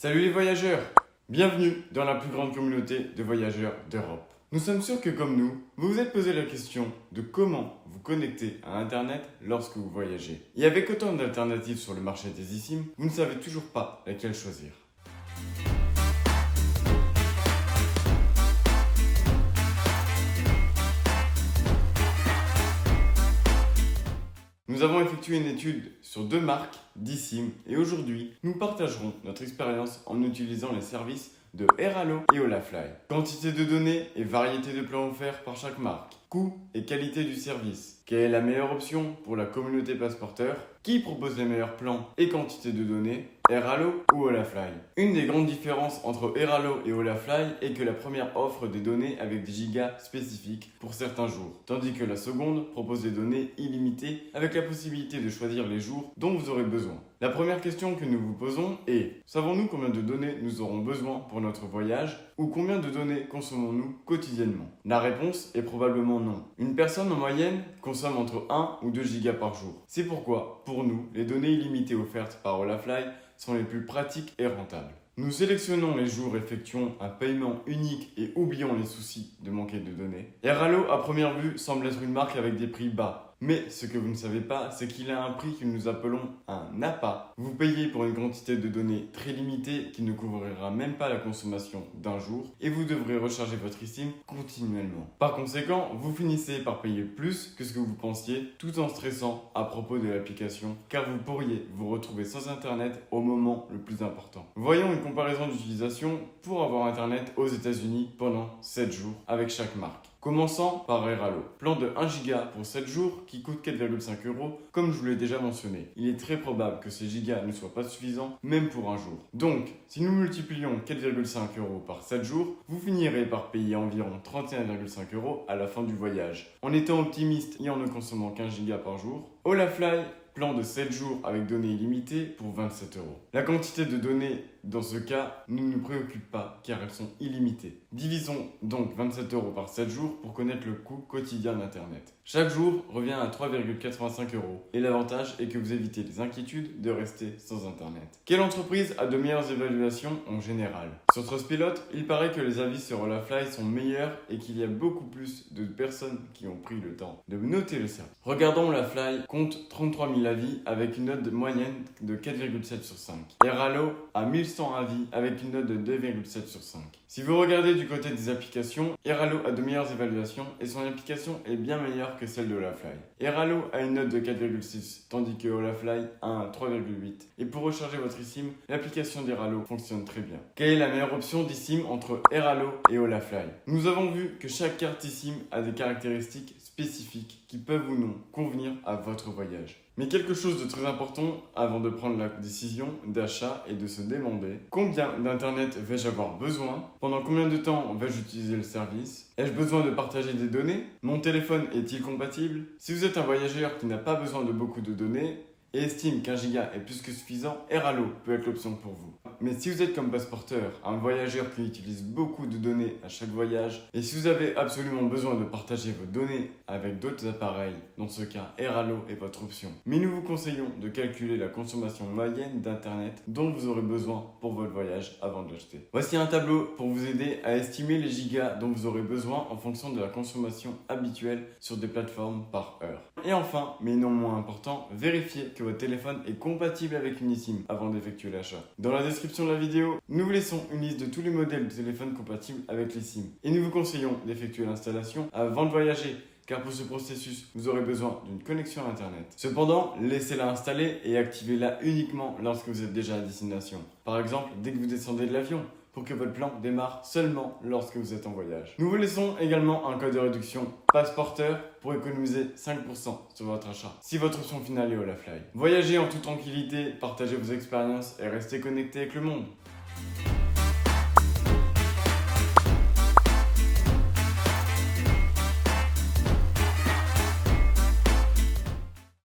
Salut les voyageurs! Bienvenue dans la plus grande communauté de voyageurs d'Europe. Nous sommes sûrs que comme nous, vous vous êtes posé la question de comment vous connecter à Internet lorsque vous voyagez. Et avec autant d'alternatives sur le marché des eSIM, vous ne savez toujours pas laquelle choisir. Nous avons effectué une étude sur 2 marques d'eSIM et aujourd'hui, nous partagerons notre expérience en utilisant les services de Airalo et Olafly. Quantité de données et variété de plans offerts par chaque marque. Coût et qualité du service. Quelle est la meilleure option pour la communauté passeporteur? Qui propose les meilleurs plans et quantité de données? Airalo ou Olafly? Une des grandes différences entre Airalo et Olafly est que la première offre des données avec des gigas spécifiques pour certains jours, tandis que la seconde propose des données illimitées avec la possibilité de choisir les jours dont vous aurez besoin. La première question que nous vous posons est: savons-nous combien de données nous aurons besoin pour notre voyage ou combien de données consommons-nous quotidiennement? La réponse est probablement non. Une personne en moyenne consomme entre 1 ou 2 gigas par jour. C'est pourquoi, pour nous, les données illimitées offertes par Olafly sont les plus pratiques et rentables. Nous sélectionnons les jours, effectuons un paiement unique et oublions les soucis de manquer de données. Airalo, à première vue, semble être une marque avec des prix bas. Mais ce que vous ne savez pas, c'est qu'il a un prix que nous appelons un APA. Vous payez pour une quantité de données très limitée qui ne couvrira même pas la consommation d'un jour et vous devrez recharger votre eSIM continuellement. Par conséquent, vous finissez par payer plus que ce que vous pensiez tout en stressant à propos de l'application car vous pourriez vous retrouver sans Internet au moment le plus important. Voyons une comparaison d'utilisation pour avoir Internet aux États-Unis pendant 7 jours avec chaque marque. Commençons par Airalo. Plan de 1 Go pour 7 jours qui coûte 4,5 €, comme je vous l'ai déjà mentionné. Il est très probable que ces gigas ne soient pas suffisants, même pour un jour. Donc, si nous multiplions 4,5 € par 7 jours, vous finirez par payer environ 31,5 € à la fin du voyage. En étant optimiste et en ne consommant qu'1 giga par jour, Olafly, plan de 7 jours avec données illimitées pour 27 €. La quantité de données dans ce cas ne nous préoccupe pas car elles sont illimitées. Divisons donc 27 € par 7 jours pour connaître le coût quotidien d'Internet. Chaque jour revient à 3,85 € et l'avantage est que vous évitez les inquiétudes de rester sans Internet. Quelle entreprise a de meilleures évaluations en général? Sur Trustpilot, il paraît que les avis sur Olafly sont meilleurs et qu'il y a beaucoup plus de personnes qui ont pris le temps de noter le service. Regardons Olafly compte 33 000 avis avec une note de moyenne de 4,7 sur 5. Airalo a 1100 avis avec une note de 2,7 sur 5. Si vous regardez du côté des applications, Airalo a de meilleures évaluations et son application est bien meilleure que celle de Olafly. Airalo a une note de 4,6 tandis que Olafly a un 3,8. Et pour recharger votre eSIM, l'application d'Airalo fonctionne très bien. Quelle est la meilleure option d'eSIM entre Airalo et Olafly? Nous avons vu que chaque carte eSIM a des caractéristiques spécifiques qui peuvent ou non convenir à votre voyage. Mais quelque chose de très important avant de prendre la décision d'achat est de se demander: combien d'internet vais-je avoir besoin? Pendant combien de temps vais-je utiliser le service? Ai-je besoin de partager des données? Mon téléphone est-il compatible? Si vous êtes un voyageur qui n'a pas besoin de beaucoup de données et estime qu'1 giga est plus que suffisant, Airalo peut être l'option pour vous. Mais si vous êtes comme passeporteur, un voyageur qui utilise beaucoup de données à chaque voyage, et si vous avez absolument besoin de partager vos données avec d'autres appareils, dans ce cas, Airalo est votre option. Mais nous vous conseillons de calculer la consommation moyenne d'Internet dont vous aurez besoin pour votre voyage avant de l'acheter. Voici un tableau pour vous aider à estimer les gigas dont vous aurez besoin en fonction de la consommation habituelle sur des plateformes par heure. Et enfin, mais non moins important, vérifiez que votre téléphone est compatible avec une eSIM avant d'effectuer l'achat. Dans la description de la vidéo, nous vous laissons une liste de tous les modèles de téléphones compatibles avec l'eSIM. Et nous vous conseillons d'effectuer l'installation avant de voyager, car pour ce processus, vous aurez besoin d'une connexion à Internet. Cependant, laissez-la installer et activez-la uniquement lorsque vous êtes déjà à destination. Par exemple, dès que vous descendez de l'avion, pour que votre plan démarre seulement lorsque vous êtes en voyage. Nous vous laissons également un code de réduction passeporteur pour économiser 5% sur votre achat, si votre option finale est Olafly. Voyagez en toute tranquillité, partagez vos expériences et restez connectés avec le monde.